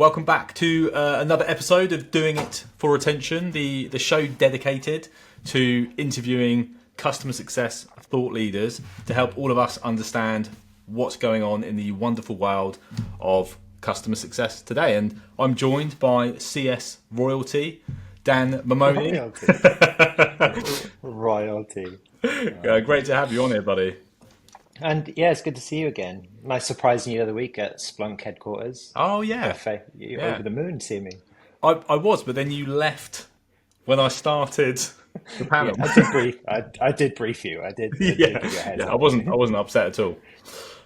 welcome back to another episode of Doing It for Attention, the show dedicated to interviewing customer success thought leaders to help all of us understand what's going on in the wonderful world of customer success today. And I'm joined by CS royalty, Dan Maimone. Royalty. Great to have you on here, buddy. And yeah, it's good to see you again. Nice surprising you the other week at Splunk headquarters. Oh, yeah. You're over the moon seeing me. I was, but then you left when I started the panel. Yeah, I did brief you. I did give you a heads up. I wasn't upset at all.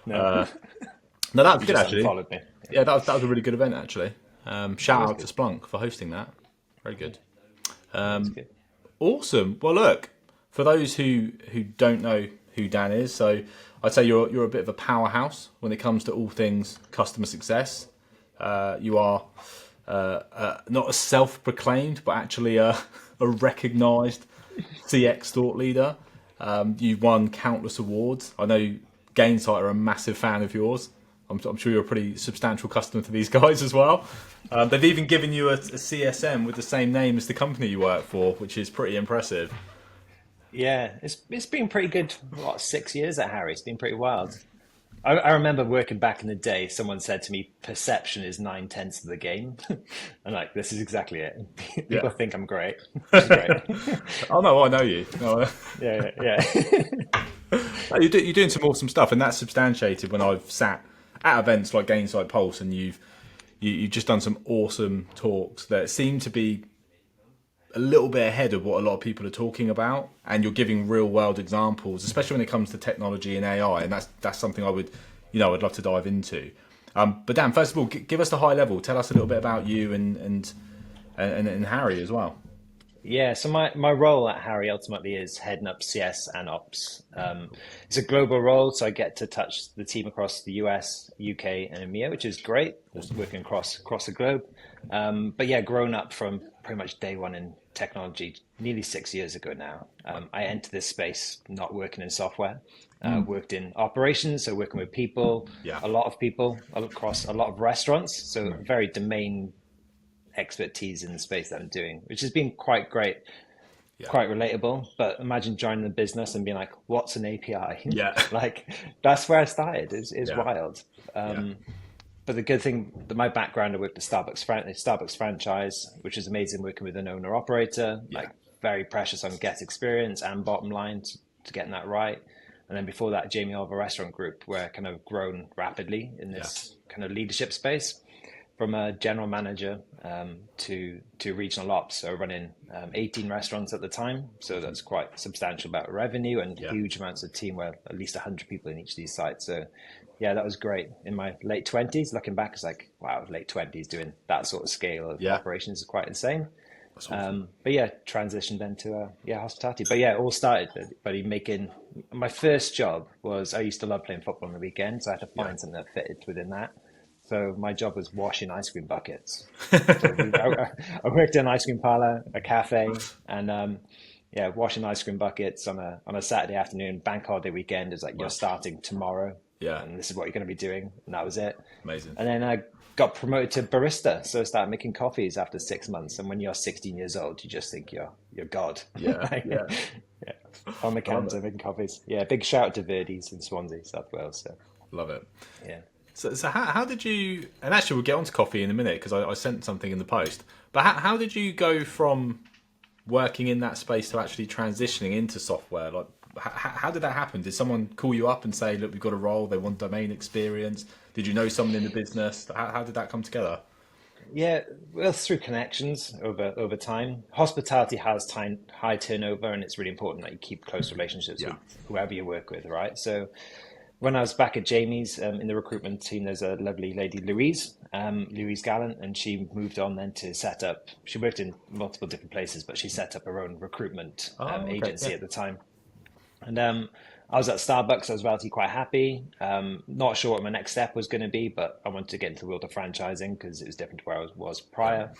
No, No, that was good actually. Followed me. Yeah, that was a really good event actually. Shout out to Splunk for hosting that. Very good. Good. Awesome. Well, look, for those who don't know who Dan is, so I'd say you're a bit of a powerhouse when it comes to all things customer success. You are not a self-proclaimed, but actually a recognised CX thought leader. You've won countless awards. I know Gainsight are a massive fan of yours. I'm sure you're a pretty substantial customer to these guys as well. They've even given you a CSM with the same name as the company you work for, which is pretty impressive. Yeah, it's been pretty good. 6 years at Harri? It's been pretty wild. I remember working back in the day. Someone said to me, "Perception is 9/10 of the game," and like this is exactly it. People think I'm great. Which is great. Oh no, I know you. No, Yeah. You're doing some awesome stuff, and that's substantiated when I've sat at events like Gainsight Pulse, and you've just done some awesome talks that seem to be a little bit ahead of what a lot of people are talking about, and you're giving real world examples, especially when it comes to technology and AI, and that's something I'd love to dive into. But Dan, first of all, give us the high level. Tell us a little bit about you and Harri as well. Yeah, so my role at Harri ultimately is heading up CS and Ops. It's a global role, so I get to touch the team across the US, UK, and EMEA, which is great. Working across the globe. But yeah, grown up from pretty much day one in technology, nearly 6 years ago now. I entered this space not working in software. Worked in operations, so working with people, a lot of people across a lot of restaurants. So very domain expertise in the space that I'm doing, which has been quite great, quite relatable. But imagine joining the business and being like, what's an API? Yeah. Like that's where I started. It's wild. But the good thing that my background, I worked at Starbucks franchise, which is amazing working with an owner operator, like very precious on guest experience and bottom line to getting that right. And then before that, Jamie Oliver Restaurant Group, where I kind of grown rapidly in this kind of leadership space. From a general manager to regional ops, so running 18 restaurants at the time. So that's quite substantial about revenue and huge amounts of team, where at least 100 people in each of these sites. So yeah, that was great. In my late 20s, looking back, it's like, wow, late 20s doing that sort of scale of operations is quite insane. That's awesome. But yeah, transitioned then to hospitality. But yeah, it all started by making, my first job was, I used to love playing football on the weekends. So I had to find something that fitted within that. So my job was washing ice cream buckets. So I worked in an ice cream parlor, a cafe, and washing ice cream buckets on a Saturday afternoon. Bank holiday weekend is like, you're starting tomorrow, and this is what you're going to be doing, and that was it. Amazing. And then I got promoted to barista, so I started making coffees after 6 months. And when you're 16 years old, you just think you're God. On the counter making coffees. Yeah, big shout out to Verdi's in Swansea, South Wales. So love it. Yeah. So how did you, and actually we'll get on to coffee in a minute because I sent something in the post, but how did you go from working in that space to actually transitioning into software? Like, how did that happen? Did someone call you up and say, look, we've got a role, they want domain experience? Did you know someone in the business? How did that come together? Yeah, well, through connections over time. Hospitality has high turnover, and it's really important that you keep close relationships with whoever you work with, right? So when I was back at Jamie's in the recruitment team, there's a lovely lady, Louise Gallant, and she moved on then to set up, she worked in multiple different places, but she set up her own recruitment agency at the time. And I was at Starbucks, I was relatively quite happy, not sure what my next step was going to be, but I wanted to get into the world of franchising because it was different to where I was prior.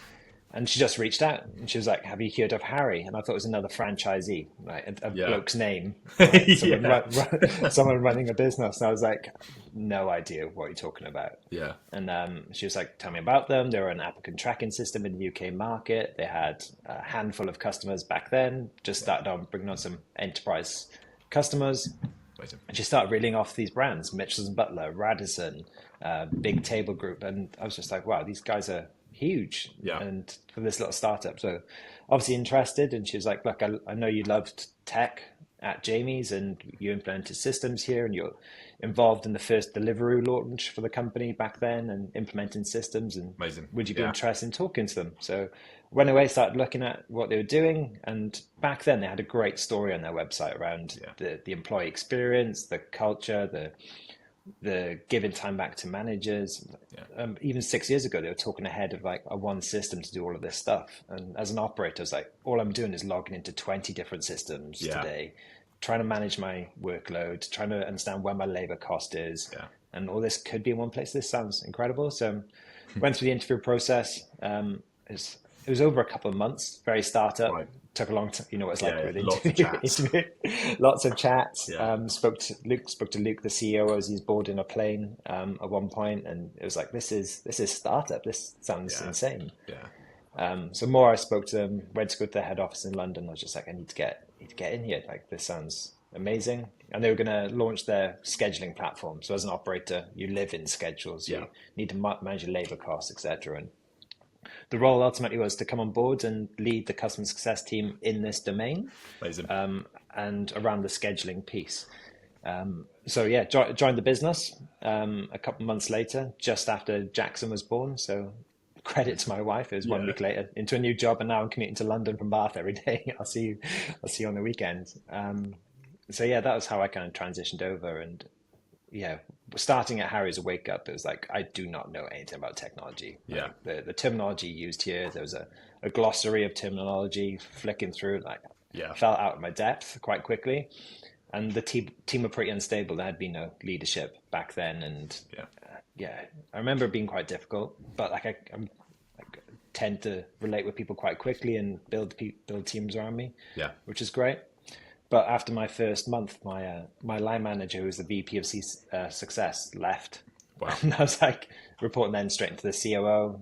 And she just reached out and she was like, "Have you heard of Harry?" And I thought it was another franchisee, right? A Yeah. bloke's name, right? Someone, Yeah. someone running a business. And I was like, "No idea what you're talking about." Yeah. And she was like, "Tell me about them." They were an applicant tracking system in the UK market. They had a handful of customers back then, just started on bringing on some enterprise customers. Amazing. And she started reeling off these brands, Mitchells and Butler, Radisson, Big Table Group. And I was just like, wow, these guys are huge. Yeah. And for this little startup. So obviously interested. And she was like, look, I know you loved tech at Jamie's and you implemented systems here and you're involved in the first Deliveroo launch for the company back then and implementing systems. And Amazing. would you be Yeah. interested in talking to them? So went away, started looking at what they were doing, and back then they had a great story on their website around Yeah. the employee experience, the culture, the giving time back to managers. Yeah. Even 6 years ago, they were talking ahead of like a one system to do all of this stuff. And as an operator, I was like, all I'm doing is logging into 20 different systems Yeah. today, trying to manage my workload, trying to understand where my labor cost is. Yeah. And all this could be in one place. This sounds incredible. So went through the interview process. It was over a couple of months, very startup. Right. Took a long time. You know what it's Yeah. like with Lots of chats. interview. Lots of chats. Yeah. Spoke to Luke, the CEO, as he's boarding a plane at one point, and it was like, this is startup. This sounds Yeah. insane. Yeah. So more I spoke to them, went to go to their head office in London. I was just like, I need to get in here. Like, this sounds amazing. And they were going to launch their scheduling platform. So as an operator, you live in schedules. You Yeah. need to manage your labor costs, etc. And the role ultimately was to come on board and lead the customer success team in this domain, Amazing. and around the scheduling piece. So yeah, joined the business a couple of months later, just after Jackson was born. So credit to my wife. It was 1 week later into a new job, and now I'm commuting to London from Bath every day. I'll see you on the weekend. So yeah, that was how I kind of transitioned over. And yeah, starting at Harry's a wake up. It was like, I do not know anything about technology. Yeah. Like the terminology used here, there was a glossary of terminology flicking through. Like, Yeah. I fell out of my depth quite quickly. And the team were pretty unstable. There had been no leadership back then. And Yeah. yeah, I remember it being quite difficult, but like I tend to relate with people quite quickly and build teams around me, Yeah. which is great. But after my first month, my line manager, who was the VP of success, left. Wow. And I was like, reporting then straight into the COO.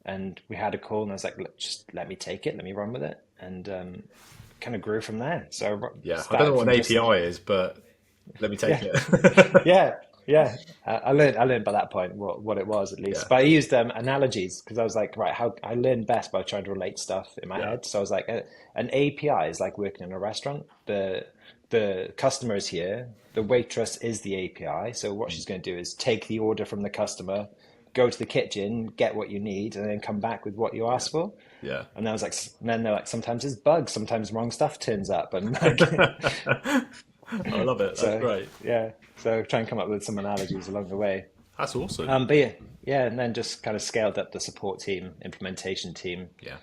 And we had a call, and I was like, just let me take it, let me run with it, and kind of grew from there. So Yeah. I don't know what an API is, but let me take it. Yeah. I learned by that point what it was, at least. Yeah. But I used analogies, because I was like, right, how I learned best by trying to relate stuff in my Yeah. head. So I was like, an API is like working in a restaurant. The customer is here. The waitress is the API. So what she's going to do is take the order from the customer, go to the kitchen, get what you need, and then come back with what you asked for. Yeah. And I was like, and then they're like, sometimes it's bugs, sometimes wrong stuff turns up, and like, I love it. That's great. yeah. So try and come up with some analogies along the way. That's awesome. But yeah, and then just kind of scaled up the support team, implementation team. Yeah.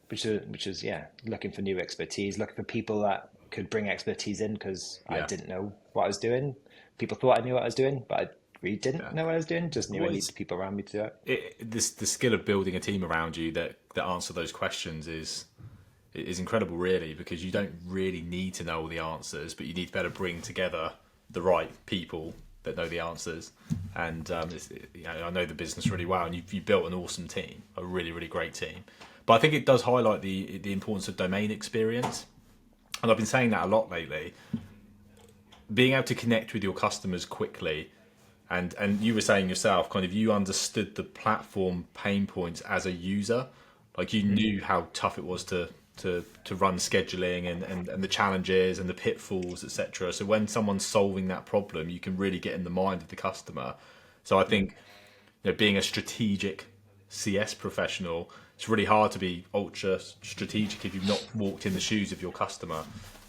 Which is looking for new expertise, looking for people that could bring expertise in, because I didn't know what I was doing. People thought I knew what I was doing, but I really didn't know what I was doing. Just knew I needed people around me to do it. The skill of building a team around you that answer those questions is incredible, really, because you don't really need to know all the answers, but you need to better bring together the right people that know the answers. And I know the business really well, and you've built an awesome team, a really, really great team. But I think it does highlight the importance of domain experience. And I've been saying that a lot lately. Being able to connect with your customers quickly, and you were saying yourself, kind of, you understood the platform pain points as a user. Like, you knew how tough it was to run scheduling and the challenges and the pitfalls, etc. So when someone's solving that problem, you can really get in the mind of the customer. So I think, being a strategic CS professional, it's really hard to be ultra strategic if you've not walked in the shoes of your customer.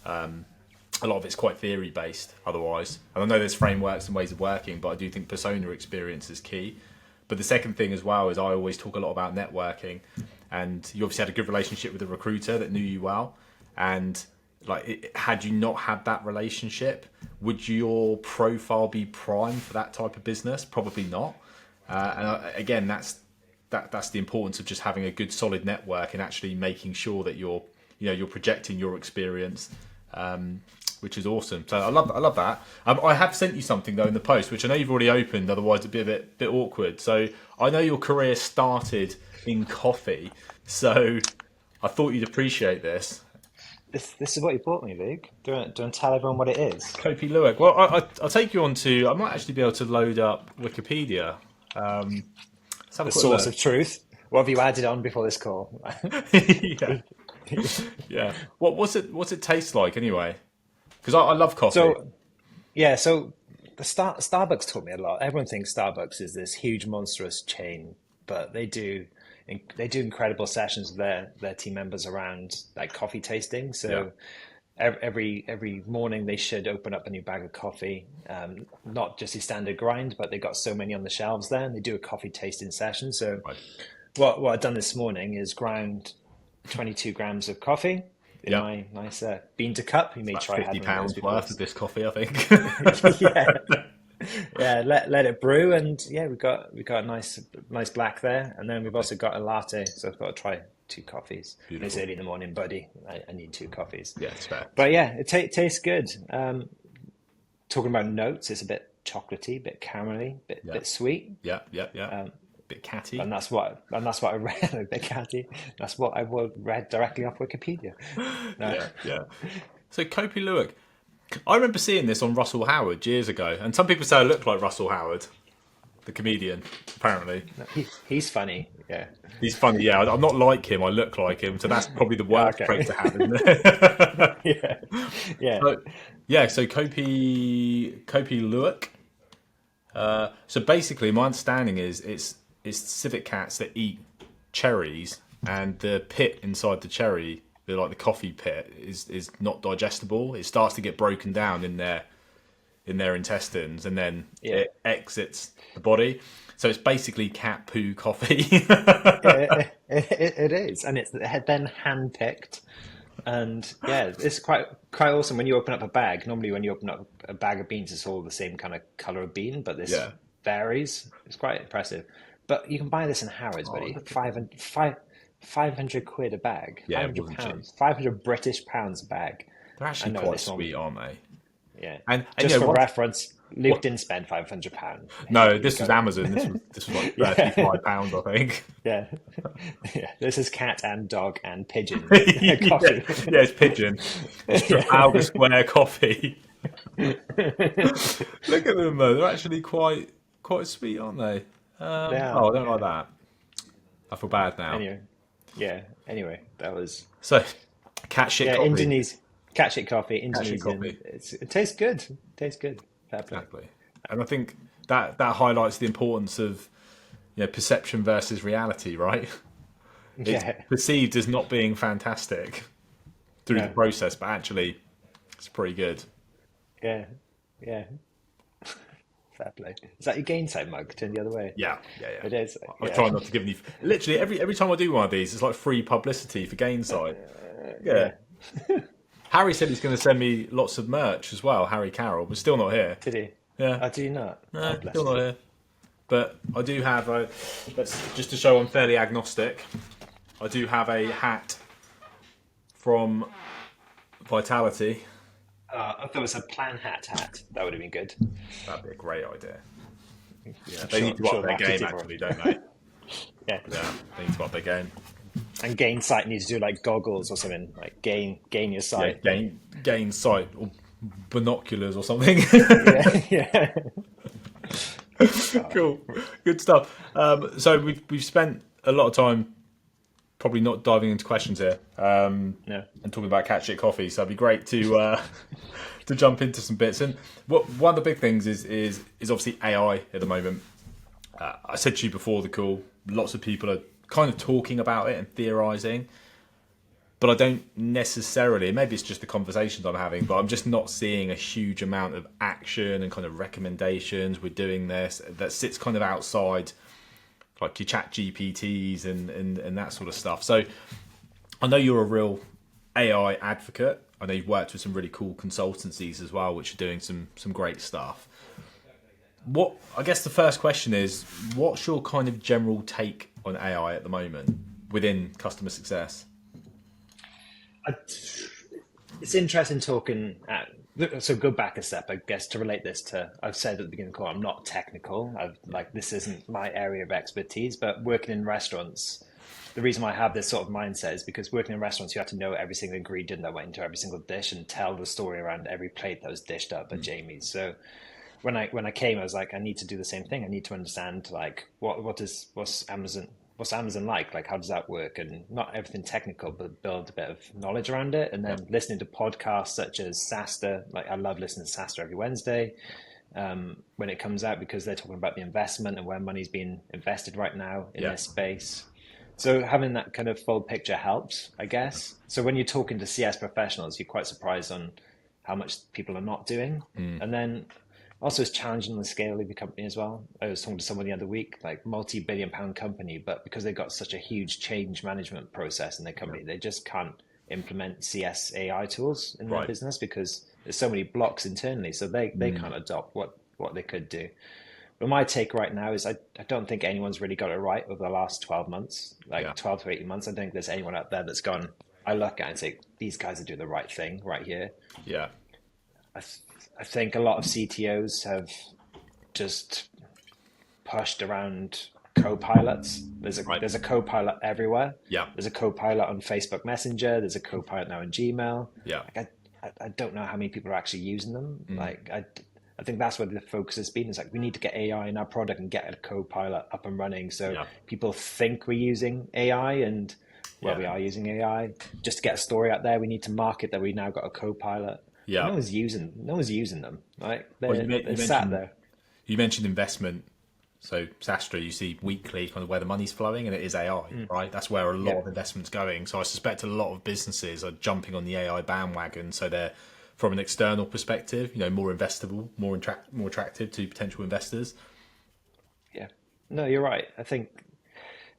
A lot of it's quite theory based otherwise. And I know there's frameworks and ways of working, but I do think persona experience is key. But the second thing as well is I always talk a lot about networking, and you obviously had a good relationship with a recruiter that knew you well. And had you not had that relationship, would your profile be prime for that type of business? Probably not. Again, that's that's the importance of just having a good solid network and actually making sure that you're projecting your experience, which is awesome. So I love that. I have sent you something though in the post, which I know you've already opened. Otherwise, it'd be a bit awkward. So I know your career started in coffee, so I thought you'd appreciate this. This is what you bought me, Luke. Do you want to tell everyone what it is? Kopi Luwak. Well, I'll take you on to. I might actually be able to load up Wikipedia. Let's have a The quick source look. of truth. What have you added on before this call? Yeah. Yeah. What's it taste like anyway? Because I love coffee. So the Starbucks taught me a lot. Everyone thinks Starbucks is this huge, monstrous chain, but they do incredible sessions with their team members around like coffee tasting. So every morning they should open up a new bag of coffee, not just a standard grind, but they got so many on the shelves there, and they do a coffee tasting session. So Right. what I've done this morning is ground 22 grams of coffee in my nice bean to cup. You may try having £50 worth of this coffee, I think. yeah. Let it brew, and we got a nice black there, and then we've also got a latte. So I've got to try 2 coffees. Beautiful. It's early in the morning, buddy. I need 2 coffees. Yeah, it's fair. But yeah, it tastes good. Talking about notes, it's a bit chocolatey, bit caramelly, bit sweet. Yeah. Bit catty. And that's what I read. A bit catty. That's what I read directly off Wikipedia. No. Yeah. So Kopi Luwak. I remember seeing this on Russell Howard years ago, and some people say I look like Russell Howard, the comedian. Apparently, He's funny. Yeah, he's funny. Yeah, I'm not like him. I look like him, so that's probably the worst trait to have, isn't it? yeah. So Kopi Luwak. So basically, my understanding is it's civet cats that eat cherries, and the pit inside the cherry, the coffee pit, is not digestible. It starts to get broken down in their intestines, and then it exits the body. So it's basically cat poo coffee. It is, and it's then hand-picked. And it's quite awesome when you open up a bag. Normally, when you open up a bag of beans, it's all the same kind of color of bean, but this varies. It's quite impressive. But you can buy this in Harrods, buddy. 500 quid a bag. Yeah, £500. 500 British pounds a bag. They're actually quite sweet, aren't they? Yeah. And just for reference, Luke didn't spend £500. No, this was Amazon. This was like £35, I think. Yeah. This is cat and dog and pigeon coffee. Yeah, it's pigeon. It's Trafalgar Square coffee. Look at them though; they're actually quite sweet, aren't they? I don't like that. I feel bad now. Anyway, that was cat shit coffee. Indonesian cat shit coffee. Indonesian. It tastes good. Exactly, and I think that highlights the importance of perception versus reality, right? It's perceived as not being fantastic through the process, but actually, it's pretty good. Yeah. Fair play. Is that your Gainsight mug? Turn the other way. Yeah. It is. I try not to give any. Literally every time I do one of these, it's like free publicity for Gainsight. Harry said he's going to send me lots of merch as well. Harry Carroll, but still not here. Did he? Yeah. Oh, do you not? No, still not here. But I do have just to show I'm fairly agnostic. I do have a hat from Vitality. If there was a plan hat, that would have been good. That'd be a great idea. Yeah, they need to up their game, actually, don't they? Yeah, they need to up their game. And Gainsight needs to do like goggles or something, like gain your sight. Yeah, gain sight or binoculars or something. Yeah. Cool, good stuff. So we've spent a lot of time probably not diving into questions here, and talking about cat shit coffee. So it'd be great to jump into some bits. And one of the big things is obviously AI at the moment. I said to you before the call, lots of people are kind of talking about it and theorizing, but I don't necessarily, maybe it's just the conversations I'm having, but I'm just not seeing a huge amount of action and kind of recommendations. We're doing this that sits kind of outside like your chat GPTs and that sort of stuff. So I know you're a real AI advocate. I know you've worked with some really cool consultancies as well, which are doing some great stuff. I guess the first question is, what's your kind of general take on AI at the moment within customer success? It's interesting talking so go back a step, I guess, to relate this to, I've said at the beginning of the call, I'm not technical. This isn't my area of expertise, but working in restaurants, the reason why I have this sort of mindset is because working in restaurants, you have to know every single ingredient that went into every single dish and tell the story around every plate that was dished up at Jamie's. So when I came, I was like, I need to do the same thing. I need to understand like what's Amazon like how does that work, and not everything technical, but build a bit of knowledge around it. And then listening to podcasts such as SaaStr, like I love listening to SaaStr every Wednesday when it comes out, because they're talking about the investment and where money's being invested right now in this space. So having that kind of full picture helps, I guess. So when you're talking to CS professionals, you're quite surprised on how much people are not doing. And then also it's challenging the scale of your company as well. I was talking to someone the other week, like multi-billion-pound company, but because they've got such a huge change management process in their company, they just can't implement CS AI tools in their business because there's so many blocks internally. So they can't adopt what they could do. But my take right now is I don't think anyone's really got it right over the last 12 months, 12 to 18 months. I don't think there's anyone out there that's gone, I look at it and say, these guys are doing the right thing right here. Yeah. I think a lot of CTOs have just pushed around co-pilots. There's a co-pilot everywhere. Yeah. There's a co-pilot on Facebook Messenger. There's a co-pilot now in Gmail. Yeah. Like I don't know how many people are actually using them. I think that's where the focus has been. It's like we need to get AI in our product and get a co-pilot up and running. So people think we're using AI, and we are using AI just to get a story out there. We need to market that we now got a co-pilot. Yeah. No one's using them. Right? They're sat there. You mentioned investment. So SaaStr, you see weekly kind of where the money's flowing, and it is AI, right? That's where a lot of investment's going. So I suspect a lot of businesses are jumping on the AI bandwagon. So they're, from an external perspective, more investable, more attractive to potential investors. Yeah. No, you're right. I think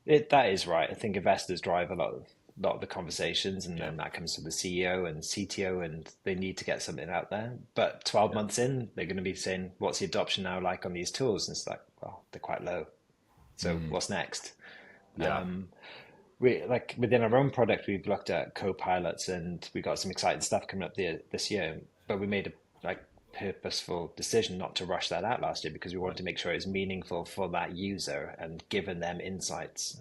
that is right. I think investors drive a lot of the conversations, and then that comes to the CEO and CTO, and they need to get something out there. But 12 months in, they're going to be saying, what's the adoption now like on these tools? And it's like, well, they're quite low. So what's next? Yeah. Like within our own product, we've looked at co-pilots, and we got some exciting stuff coming up this year. But we made a purposeful decision not to rush that out last year because we wanted to make sure it was meaningful for that user and giving them insights.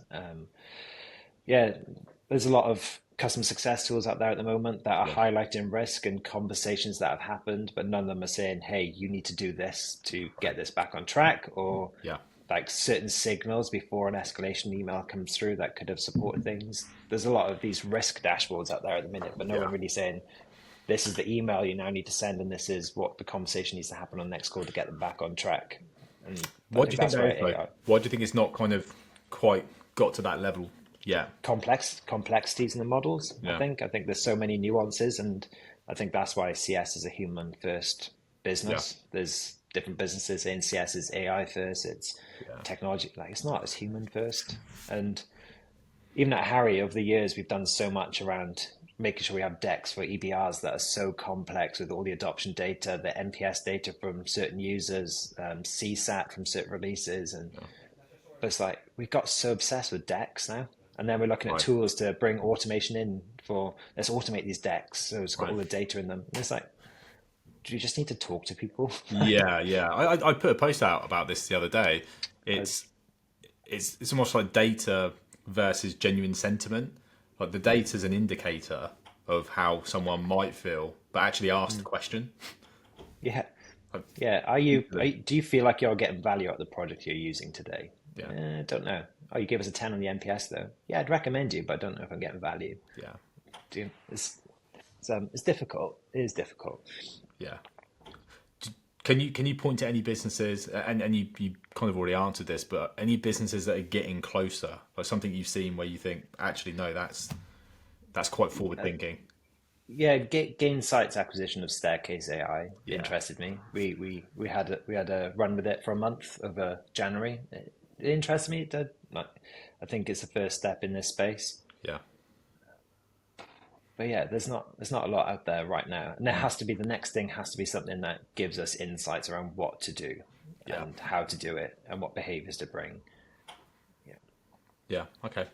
There's a lot of customer success tools out there at the moment that are highlighting risk and conversations that have happened, but none of them are saying, hey, you need to do this to get this back on track, or like certain signals before an escalation email comes through that could have supported things. There's a lot of these risk dashboards out there at the minute, but no one really saying, this is the email you now need to send, and this is what the conversation needs to happen on the next call to get them back on track. And what do you think that is, though? Why do you think it's not kind of quite got to that level yet? Complexities in the models, I think there's so many nuances, and I think that's why CS is a human first business. There's different businesses saying CS is AI first, it's technology, like it's not, it's human first. And even at Harri, over the years, we've done so much around making sure we have decks for EBRs that are so complex with all the adoption data, the NPS data from certain users, CSAT from certain releases. And but it's like, we've got so obsessed with decks now. And then we're looking at tools to bring automation in for, let's automate these decks. So it's got all the data in them. And it's like, do you just need to talk to people? I put a post out about this the other day. It's almost like data versus genuine sentiment. Like the data is an indicator of how someone might feel, but actually ask the question. Do you feel like you're getting value out of the product you're using today? I don't know. Oh, you gave us a 10 on the NPS though. Yeah, I'd recommend you, but I don't know if I'm getting value. It's difficult. It is difficult. Yeah. Can you point to any businesses, and you kind of already answered this, but any businesses that are getting closer, like something you've seen where you think, actually, no, that's quite forward thinking? Gainsight's acquisition of Staircase AI interested me. We had a run with it for a month over January. It interested me. I think it's the first step in this space. Yeah. But there's not a lot out there right now, and the next thing has to be something that gives us insights around what to do and how to do it and what behaviors to bring. Yeah. Okay.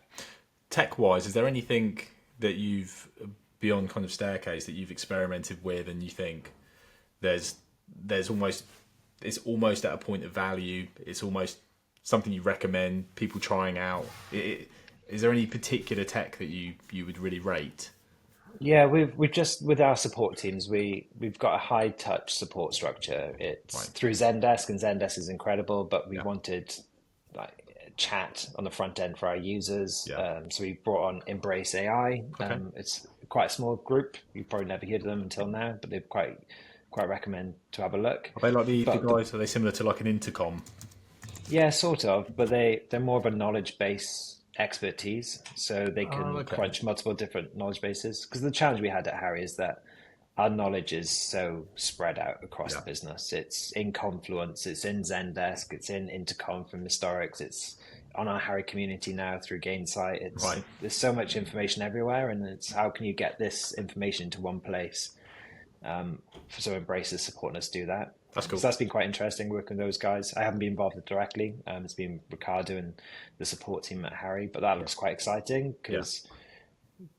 Tech wise, is there anything that you've beyond kind of staircase that you've experimented with and you think there's there's almost it's almost at a point of value. It's almost something you recommend people trying out. Is there any particular tech that you would really rate? Yeah, we've just with our support teams, we've got a high touch support structure. It's Right. through Zendesk, and Zendesk is incredible, but we Yeah. wanted like chat on the front end for our users. Yeah. So we brought on Embrace AI. Okay. It's quite a small group. You've probably never heard of them until now, but they're quite recommend to have a look. Are they like the But guys? Are they similar to like an intercom? yeah, sort of, but they're more of a knowledge base expertise, so they Oh, can okay. crunch multiple different knowledge bases. Because the challenge we had at Harry is that our knowledge is so spread out across Yeah. the business. It's in Confluence, it's in Zendesk, it's in Intercom from Historics, it's on our Harry community now through Gainsight. It's Right. there's so much information everywhere, and it's how can you get this information to one place? So Embrace is supporting us do that. That's cool. So that's been quite interesting working with those guys. I haven't been involved with it directly. It's been Ricardo and the support team at Harry, but that Yeah. looks quite exciting Yeah. because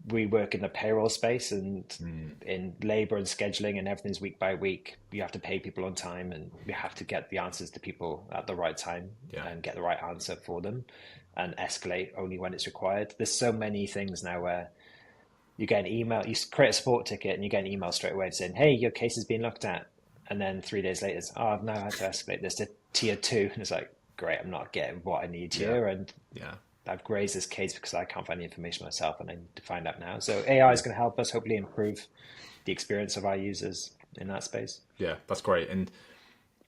we work in the payroll space and Mm. in labor and scheduling, and everything's week by week. You have to pay people on time, and we have to get the answers to people at the right time Yeah. and get the right answer for them and escalate only when it's required. There's so many things now where you get an email, you create a support ticket, and you get an email straight away saying, "Hey, your case has been looked at." And then 3 days later, it's, "Oh, I've now had to escalate this to tier two." And it's like, great, I'm not getting what I need Yeah. here. And Yeah. I've raised this case because I can't find the information myself and I need to find out now. So AI is going to help us hopefully improve the experience of our users in that space. Yeah. That's great. And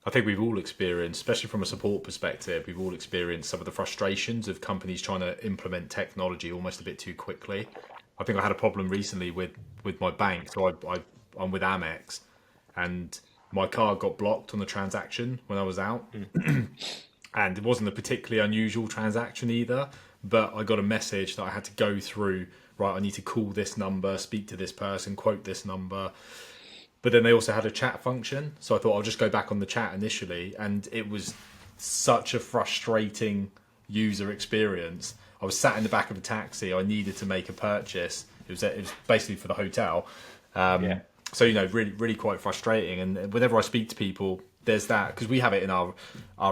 I think we've all experienced, especially from a support perspective, we've all experienced some of the frustrations of companies trying to implement technology almost a bit too quickly. I think I had a problem recently with my bank. So I'm with Amex, and my card got blocked on the transaction when I was out. And it wasn't a particularly unusual transaction either, but I got a message that I had to go through, right, I need to call this number, speak to this person, quote this number. But then they also had a chat function, so I thought I'll just go back on the chat initially, and it was such a frustrating user experience. I was sat in the back of a taxi, I needed to make a purchase. It was basically for the hotel. Yeah. So really really quite frustrating, and whenever I speak to people there's that, because we have it in our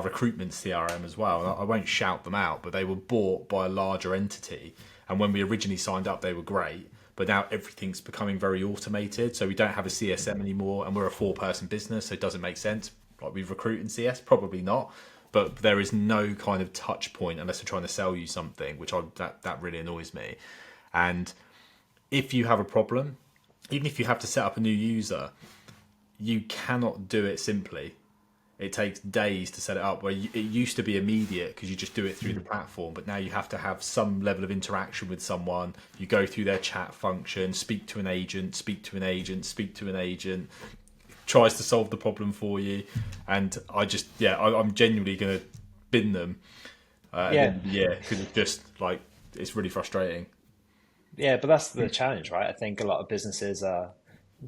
recruitment CRM as well. I won't shout them out, but they were bought by a larger entity, and when we originally signed up they were great, but now everything's becoming very automated, so we don't have a CSM anymore, and we're a 4-person business, so it doesn't make sense. Like, we recruit in CS, probably not, but there is no kind of touch point unless they're trying to sell you something, which that really annoys me. And if you have a problem, even if you have to set up a new user, you cannot do it simply. It takes days to set it up, where it used to be immediate because you just do it through the platform, but now you have to have some level of interaction with someone. You go through their chat function, speak to an agent, speak to an agent, speak to an agent, tries to solve the problem for you. And I'm genuinely going to bin them at the Yeah. end of the year, because it's just like, it's really frustrating. Yeah, but that's the challenge, right? I think a lot of businesses are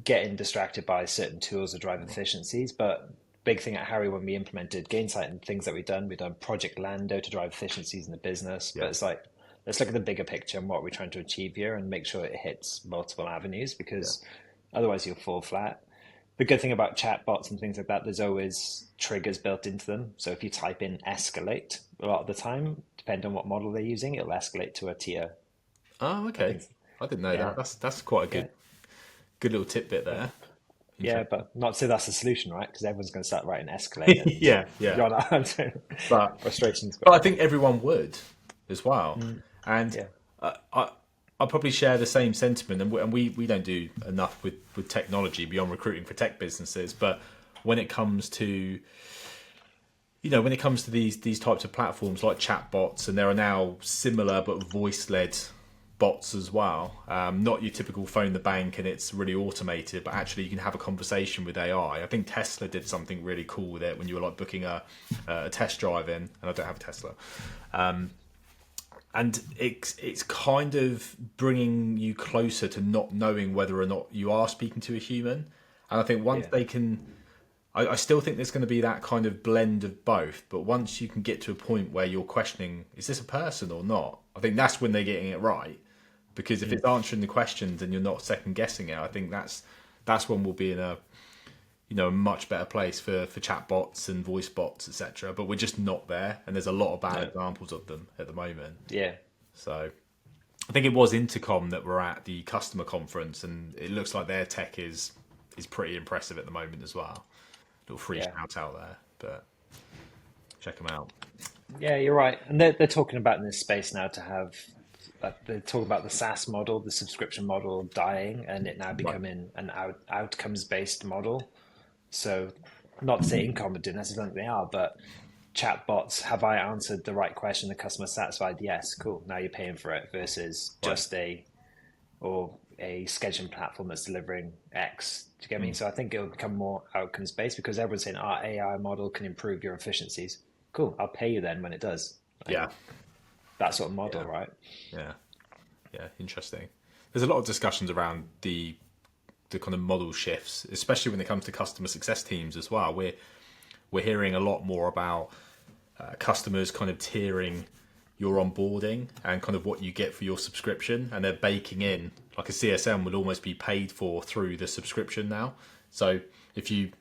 getting distracted by certain tools to drive efficiencies. But big thing at Harry when we implemented Gainsight and things that we've done Project Lando to drive efficiencies in the business. But Yeah. it's like, let's look at the bigger picture and what we're trying to achieve here and make sure it hits multiple avenues Yeah. because otherwise you'll fall flat. The good thing about chatbots and things like that, there's always triggers built into them. So if you type in escalate, a lot of the time, depending on what model they're using, it'll escalate to a tier. Oh, I okay. think, I didn't know yeah, that. That's quite a yeah. good little tidbit But there. yeah, Interesting. but not to say that's the solution, right? Because everyone's going to start writing escalate and Yeah, yeah. you're not But frustrations. but I think everyone would as well. Mm, And yeah, I probably share the same sentiment. And we don't do enough with technology beyond recruiting for tech businesses. But when it comes to these types of platforms like chatbots, and there are now similar but voice led bots as well. Not your typical phone the bank and it's really automated, but actually you can have a conversation with AI. I think Tesla did something really cool with it when you were like booking a test drive in, and I don't have a Tesla. And it's kind of bringing you closer to not knowing whether or not you are speaking to a human. And I think once yeah, they can, I still think there's going to be that kind of blend of both. But once you can get to a point where you're questioning, is this a person or not? I think that's when they're getting it right. Because if it's answering the questions and you're not second guessing it, I think that's when we'll be in a a much better place for chat bots and voice bots, etc. But we're just not there, and there's a lot of bad examples of them at the moment. Yeah. So I think it was Intercom that were at the customer conference, and it looks like their tech is pretty impressive at the moment as well. Little free shout out there, but check them out. Yeah, you're right. And they're talking about in this space now to have, they're talking about the SaaS model, the subscription model dying, and it now becoming an outcomes-based model. So not to say incompetent, necessarily they are, but chatbots, have I answered the right question? The customer satisfied? Yes, cool. Now you're paying for it versus just a scheduling platform that's delivering X. Do you get me? So I think it'll become more outcomes based because everyone's saying our AI model can improve your efficiencies. Cool. I'll pay you then when it does. Yeah. That sort of model, right? Yeah. Yeah. Interesting. There's a lot of discussions around the kind of model shifts, especially when it comes to customer success teams as well. We're hearing a lot more about customers kind of tiering your onboarding and kind of what you get for your subscription, and they're baking in like a CSM would almost be paid for through the subscription now. So if you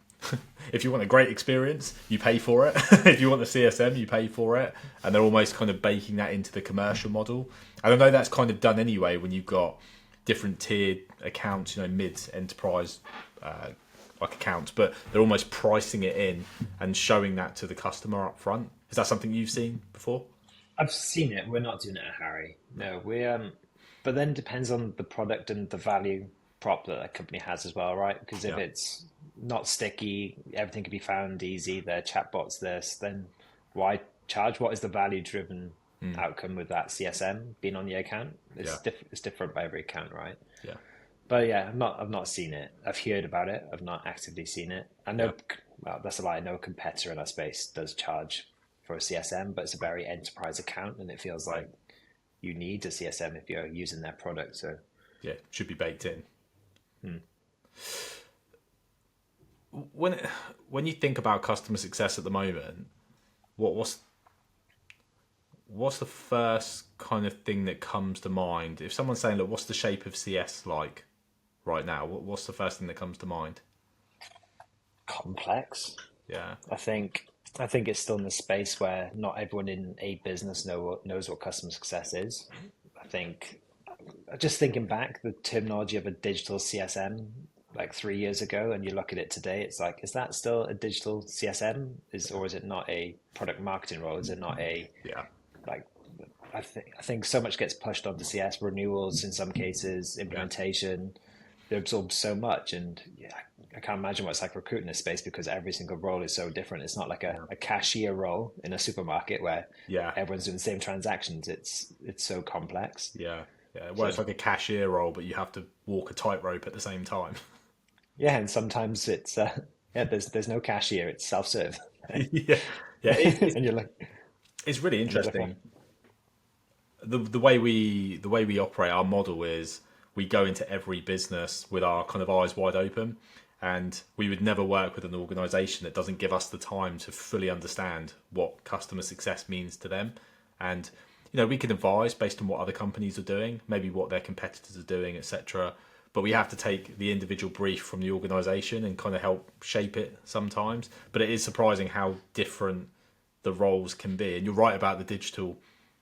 want a great experience, you pay for it. If you want the CSM, you pay for it, and they're almost kind of baking that into the commercial model. And I know that's kind of done anyway when you've got different tiered accounts, mid-enterprise like accounts, but they're almost pricing it in and showing that to the customer up front. Is that something you've seen before? I've seen it. We're not doing it at Harri. No, but then it depends on the product and the value prop that a company has as well, right? Because if it's not sticky, everything can be found easy, they're chatbots, then why charge? What is the value-driven outcome with that CSM being on the account? It's different by every account, right? Yeah. But yeah, I've not seen it. I've heard about it. I've not actively seen it. I know, well, that's a lie. I know a competitor in that space does charge for a CSM, but it's a very enterprise account, and it feels like you need a CSM if you're using their product. So yeah, it should be baked in. When you think about customer success at the moment, what's the first kind of thing that comes to mind? If someone's saying, look, what's the shape of CS like right now? What's the first thing that comes to mind? Complex. Yeah. I think it's still in the space where not everyone in a business knows what customer success is. I think, just thinking back, the terminology of a digital CSM like 3 years ago, and you look at it today, it's like, is that still a digital CSM? Or is it not a product marketing role? Is it not a like? I think so much gets pushed onto CS renewals in some cases, implementation. They absorb so much, and I can't imagine what it's like recruiting this space because every single role is so different. It's not like a cashier role in a supermarket where everyone's doing the same transactions. It's so complex. Yeah. Well, it's like a cashier role, but you have to walk a tightrope at the same time. Yeah, and sometimes it's there's no cashier. It's self-serve. yeah. And you're like, it's really interesting. The way we operate, our model is we go into every business with our kind of eyes wide open, and we would never work with an organization that doesn't give us the time to fully understand what customer success means to them. And we can advise based on what other companies are doing, maybe what their competitors are doing, etc. But we have to take the individual brief from the organization and kind of help shape it sometimes. But it is surprising how different the roles can be. And you're right about the digital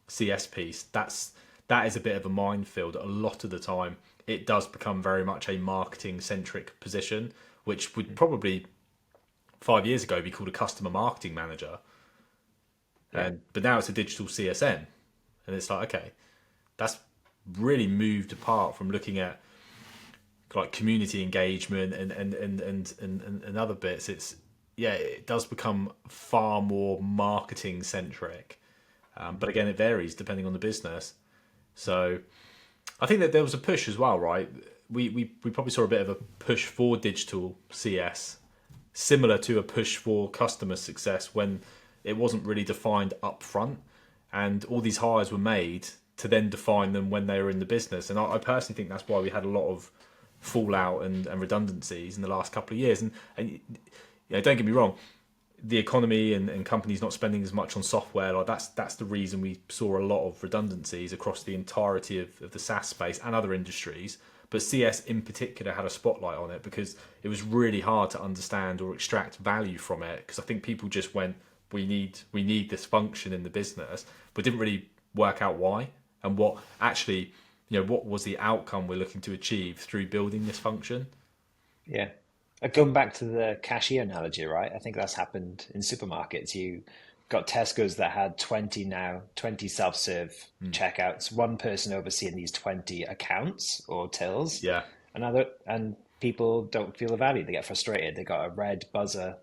CS piece. That is a bit of a minefield. A lot of the time, it does become very much a marketing-centric position, which would probably 5 years ago be called a customer marketing manager. But now it's a digital CSM. And it's like, okay, that's really moved apart from looking at like community engagement and other bits. It does become far more marketing-centric. But again, it varies depending on the business. So I think that there was a push as well, right? We probably saw a bit of a push for digital CS, similar to a push for customer success when it wasn't really defined up front, and all these hires were made to then define them when they were in the business. And I personally think that's why we had a lot of fallout and redundancies in the last couple of years. And don't get me wrong, the economy and companies not spending as much on software, like that's the reason we saw a lot of redundancies across the entirety of the SaaS space and other industries. But CS in particular had a spotlight on it because it was really hard to understand or extract value from it. Because I think people just went, we need this function in the business, but didn't really work out why and what actually, what was the outcome we're looking to achieve through building this function. Yeah. Going back to the cashier analogy, right? I think that's happened in supermarkets. You got Tesco's that had 20 self-serve checkouts, one person overseeing these 20 accounts or tills. Yeah. And people don't feel the value. They get frustrated. They got a red buzzer.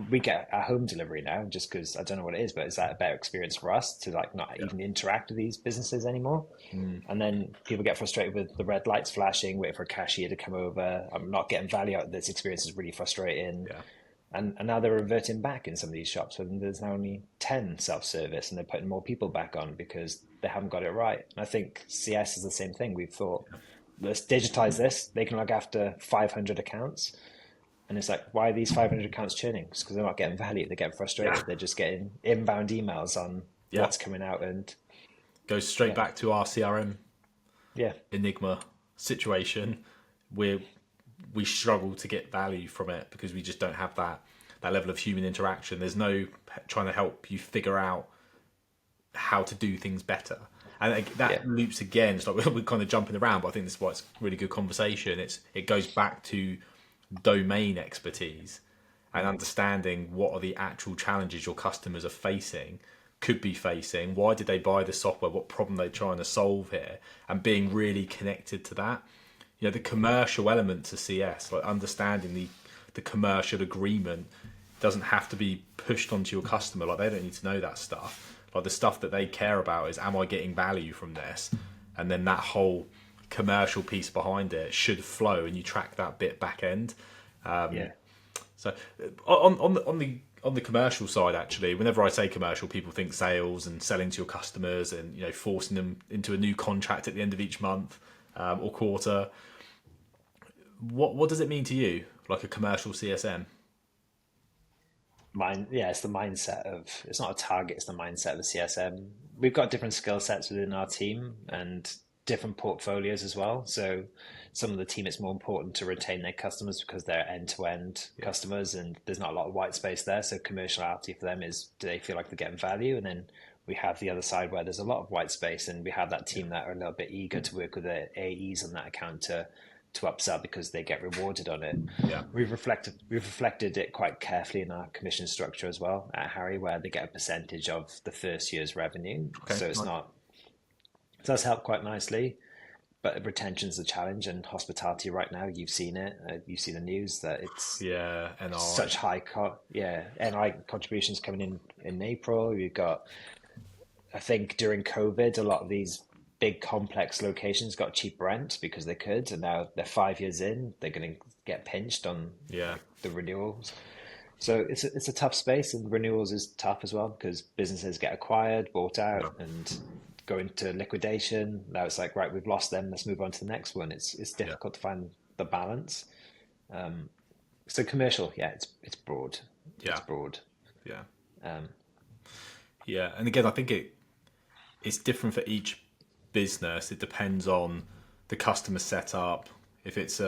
We get a home delivery now just because I don't know what it is, but is that a better experience for us to like not Yeah. even interact with these businesses anymore? Mm. And then people get frustrated with the red lights flashing, waiting for a cashier to come over. I'm not getting value out of this experience is really frustrating. Yeah. And now they're reverting back in some of these shops when there's now only 10 self-service and they're putting more people back on because they haven't got it right. And I think CS is the same thing. We've thought, let's digitize this. They can look after 500 accounts. And it's like, why are these 500 accounts churning? It's because they're not getting value. They're getting frustrated. Yeah. They're just getting inbound emails on what's coming out. And goes straight back to our CRM yeah, Enigma situation where we struggle to get value from it because we just don't have that level of human interaction. There's no trying to help you figure out how to do things better. And that loops again. It's like we're kind of jumping around, but I think this is why it's a really good conversation. It goes back to domain expertise and understanding what are the actual challenges your customers are facing, could be facing. Why did they buy the software? What problem they're trying to solve here? And being really connected to that. The commercial element to CS, like understanding the commercial agreement doesn't have to be pushed onto your customer. Like they don't need to know that stuff. Like the stuff that they care about is, am I getting value from this? And then that whole commercial piece behind it should flow, and you track that bit back end. So on the commercial side, actually, whenever I say commercial, people think sales and selling to your customers and forcing them into a new contract at the end of each month or quarter. What does it mean to you, like a commercial CSM? It's the mindset of, it's not a target, it's the mindset of a CSM. We've got different skill sets within our team and different portfolios as well. So some of the team, it's more important to retain their customers because they're end-to-end customers and there's not a lot of white space there. So commerciality for them is, do they feel like they're getting value? And then we have the other side where there's a lot of white space and we have that team that are a little bit eager to work with the AEs on that account to upsell because they get rewarded on it. Yeah. We've reflected it quite carefully in our commission structure as well at Harri, where they get a percentage of the first year's revenue. Okay, so it does help quite nicely, but retention's a challenge, and hospitality right now, you've seen it. You've seen the news that it's NI. Such high NI contributions coming in April. You've got, I think during COVID, a lot of these big complex locations got cheap rent because they could, and now they're 5 years in, they're going to get pinched on the renewals. So it's a tough space, and renewals is tough as well because businesses get acquired, bought out, and go into liquidation. Now it's like, right, we've lost them, let's move on to the next one. It's difficult to find the balance. So commercial, it's broad. Yeah. It's broad. Yeah. And again, I think it's different for each business. It depends on the customer setup. If it's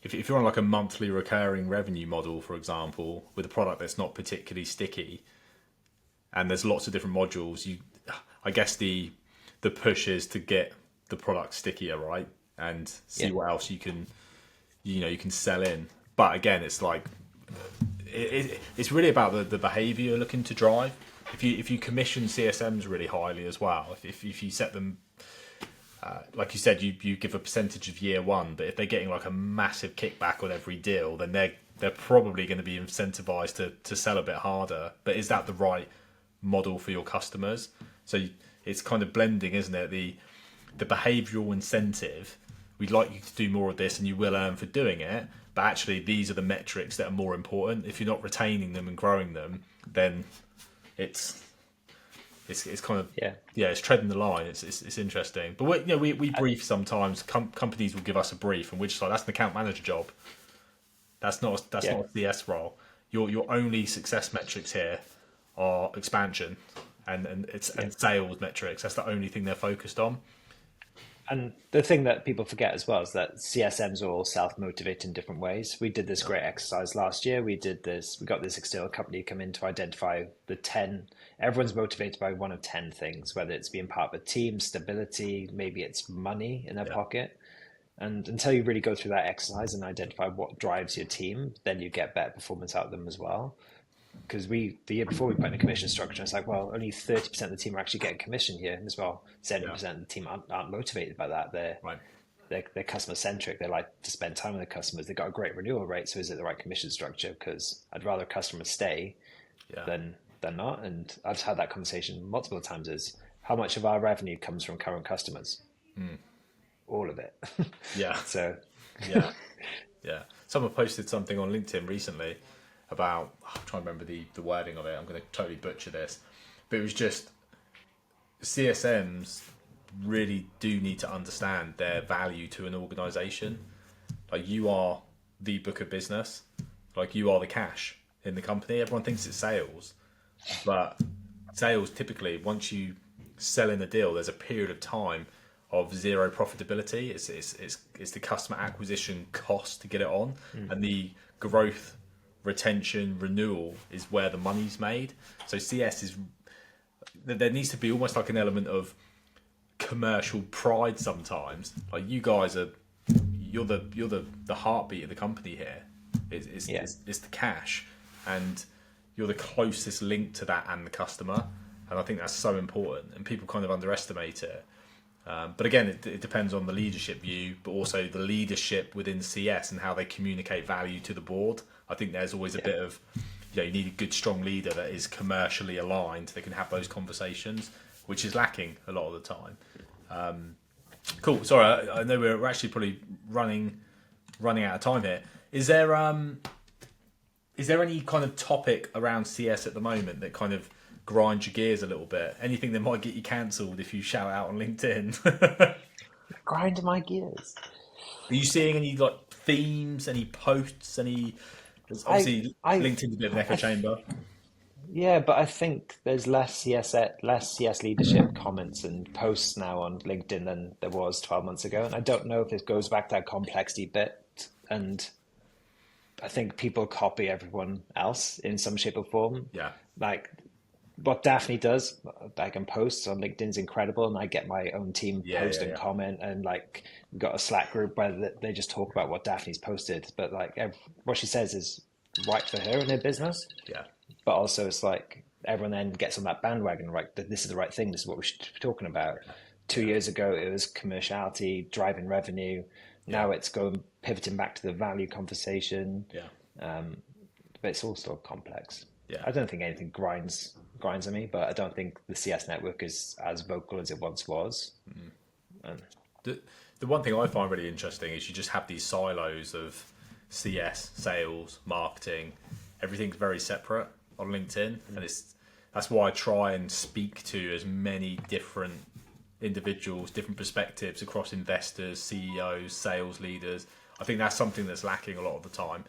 if you're on like a monthly recurring revenue model, for example, with a product that's not particularly sticky, and there's lots of different modules, I guess the push is to get the product stickier, right? And see what else you can sell in. But again, it's like it's really about the behavior you're looking to drive. If you commission CSMs really highly as well, if you set them, like you said, you give a percentage of year one, but if they're getting like a massive kickback on every deal, then they're probably going to be incentivized to sell a bit harder. But is that the right model for your customers? So it's kind of blending, isn't it? The behavioral incentive, we'd like you to do more of this and you will earn for doing it, but actually these are the metrics that are more important. If you're not retaining them and growing them, then it's kind of it's treading the line. It's interesting, but we brief sometimes. Companies will give us a brief, and we're just like, that's an account manager job. That's not a CS role. your only success metrics here are expansion and sales metrics. That's the only thing they're focused on. And the thing that people forget as well is that CSMs are all self-motivated in different ways. We did this great exercise last year. We got this external company come in to identify the 10. Everyone's motivated by one of 10 things, whether it's being part of a team, stability, maybe it's money in their pocket. And until you really go through that exercise and identify what drives your team, then you get better performance out of them as well. Because the year before we put in a commission structure, it's like, well, only 30% of the team are actually getting commission here. And as well, 70% of the team aren't motivated by that. They're customer centric. They like to spend time with their customers. They've got a great renewal rate. So is it the right commission structure? Because I'd rather customers stay than not. And I've had that conversation multiple times, is how much of our revenue comes from current customers? All of it. Yeah. So yeah. Someone posted something on LinkedIn recently about, I'm trying to remember the wording of it. I'm going to totally butcher this, but it was just CSMs really do need to understand their value to an organization. Like, you are the book of business, like you are the cash in the company. Everyone thinks it's sales, but sales typically, once you sell in a deal, there's a period of time of zero profitability. It's the customer acquisition cost to get it on, and the growth, retention, renewal is where the money's made. So CS is, there needs to be almost like an element of commercial pride sometimes. Like, you guys are, you're the heartbeat of the company here. It's the cash, and you're the closest link to that and the customer. And I think that's so important, and people kind of underestimate it. But again, it depends on the leadership view, but also the leadership within CS and how they communicate value to the board. I think there's always a bit of, you need a good, strong leader that is commercially aligned, that can have those conversations, which is lacking a lot of the time. Cool. Sorry, I know we're actually probably running out of time here. Is there any kind of topic around CS at the moment that kind of grinds your gears a little bit? Anything that might get you cancelled if you shout out on LinkedIn? grind my gears. Are you seeing any like themes, any posts, any? Obviously, LinkedIn's a bit of an echo chamber. Yeah, but I think there's less CS leadership comments and posts now on LinkedIn than there was 12 months ago. And I don't know if it goes back to that complexity bit. And I think people copy everyone else in some shape or form. Yeah. Like, what Daphne does, like, in posts on LinkedIn, is incredible, and I get my own team post and comment, and like, we've got a Slack group where they just talk about what Daphne's posted. But like, what she says is right for her and her business. Yeah. But also, it's like everyone then gets on that bandwagon, right? This is the right thing. This is what we should be talking about. 2 years ago, it was commerciality, driving revenue. Now it's pivoting back to the value conversation. Yeah. But it's all still complex. Yeah. I don't think anything grinds on me, but I don't think the CS network is as vocal as it once was. The one thing I find really interesting is you just have these silos of CS, sales, marketing. Everything's very separate on LinkedIn, and that's why I try and speak to as many different individuals, different perspectives across investors, CEOs, sales leaders. I think that's something that's lacking a lot of the time,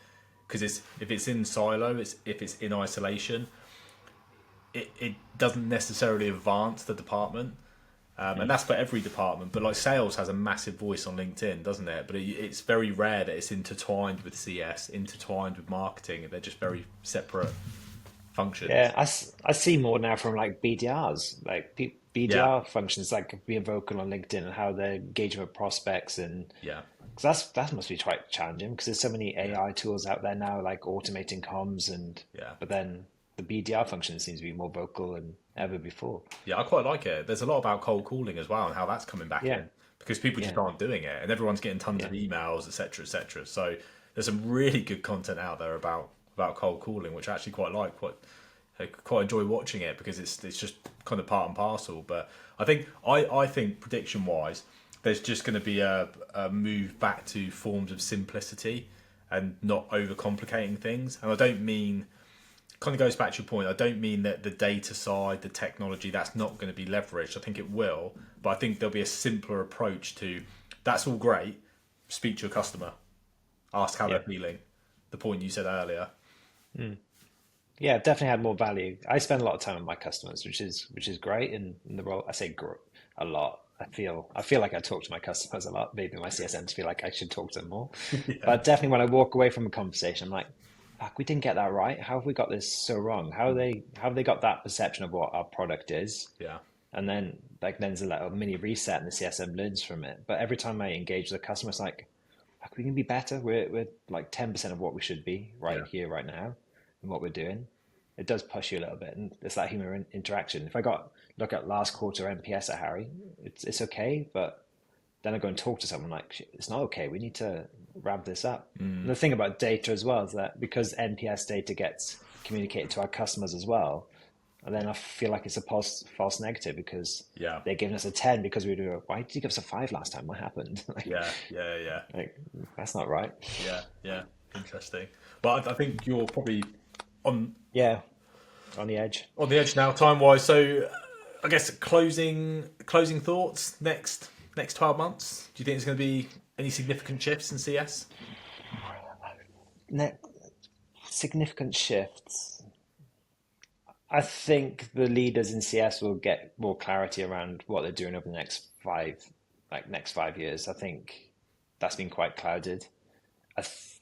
because if it's in silo, if it's in isolation, it doesn't necessarily advance the department. And that's for every department, but like, sales has a massive voice on LinkedIn, doesn't it? But it's very rare that it's intertwined with CS, intertwined with marketing, and they're just very separate functions. Yeah, I see more now from like BDRs, like BDR functions, like being vocal on LinkedIn and how they're engaging with prospects, and because that must be quite challenging, because there's so many AI tools out there now, like automating comms, and but then the BDR function seems to be more vocal than ever before. Yeah, I quite like it. There's a lot about cold calling as well, and how that's coming back in, because people just aren't doing it, and everyone's getting tons of emails, etc., etc. So there's some really good content out there about cold calling, which I actually quite like. I quite enjoy watching it, because it's just kind of part and parcel. But I think prediction wise, there's just going to be a move back to forms of simplicity and not overcomplicating things. And I don't mean, kind of goes back to your point, I don't mean that the data side, the technology, that's not going to be leveraged. I think it will, but I think there'll be a simpler approach to, that's all great, speak to your customer, ask how they're feeling, the point you said earlier. Yeah, I've definitely had more value. I spend a lot of time with my customers, which is great. In the role, I say a lot. I feel like I talk to my customers a lot. Maybe my CSMs feel like I should talk to them more. Yeah. But definitely, when I walk away from a conversation, I'm like, "Fuck, we didn't get that right. How have we got this so wrong? How have they got that perception of what our product is?" Yeah. And then like then there's a little mini reset, and the CSM learns from it. But every time I engage with a customer, it's like, "Fuck, we can be better. We're like 10% of what we should be right Yeah. here, right now, and what we're doing." It does push you a little bit, and it's that human interaction. If I look at last quarter NPS at Harry, it's okay, but then I go and talk to someone like, "Shit, it's not okay. We need to ramp this up." And the thing about data as well is that because NPS data gets communicated to our customers as well, and then I feel like it's a false negative because Yeah. they're giving us a 10 because we do. Why did you give us a 5 last time? What happened? Yeah. Yeah. Yeah. like that's not right. Yeah. Yeah. Interesting. But I think you're probably on Yeah, on the edge. now, time wise. So, I guess closing thoughts next 12 months. Do you think there's going to be any significant shifts in CS? Significant shifts. I think the leaders in CS will get more clarity around what they're doing over the next 5 years. I think that's been quite clouded. I, th-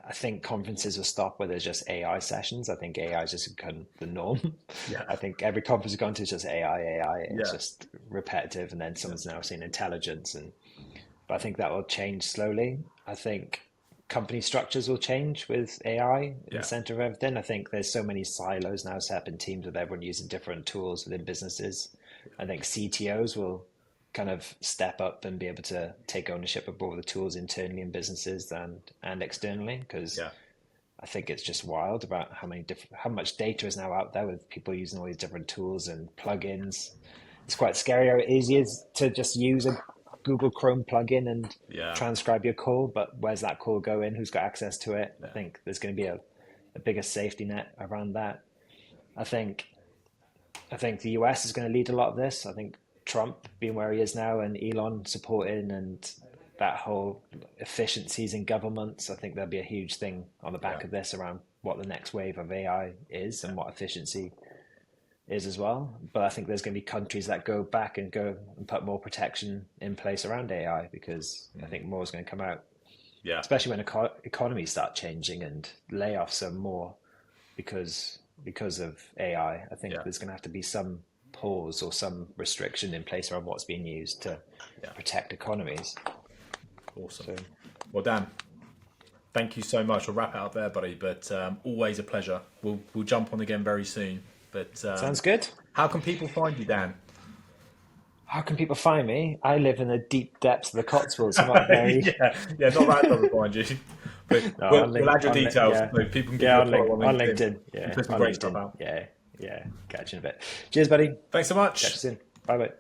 I think conferences will stop where there's just AI sessions. I think AI is just become the norm. Yeah. I think every conference you've gone to is just AI, AI. It's Yeah. just repetitive, and then someone's now saying intelligence, but I think that will change slowly. I think company structures will change with AI in Yeah. the center of everything. I think there's so many silos now set up in teams with everyone using different tools within businesses. I think CTOs will kind of step up and be able to take ownership of all the tools internally in businesses and externally, because Yeah. I think it's just wild about how much data is now out there with people using all these different tools and plugins. It's quite scary how easy it is to just use a Google Chrome plugin and Yeah. transcribe your call, but where's that call going? Who's got access to it? I Yeah. think there's going to be a bigger safety net around that. I think the US is going to lead a lot of this. I think Trump being where he is now and Elon supporting and that whole efficiencies in governments, I think there'll be a huge thing on the back Yeah. of this around what the next wave of AI is and what efficiency is as well. But I think there's going to be countries that go back and put more protection in place around AI, because I think more is going to come out, Yeah. especially when economies start changing and layoffs are more because of AI. I think Yeah. there's going to have to be some pause or some restriction in place around what's being used to Yeah. protect economies. Awesome. So Well, Dan, thank you so much. I'll wrap it up there, buddy. But always a pleasure. We'll jump on again very soon. But sounds good. how can people find you, Dan? How can people find me? I live in the deep depths of the Cotswolds. I'm not very. Yeah, not random to find you. But No, we'll add your details yeah. so people can give Yeah, you a follow on LinkedIn. Yeah, Put some on great stuff LinkedIn. out. Yeah. Catch you in a bit. Cheers, buddy. Thanks so much. Catch you soon. Bye bye.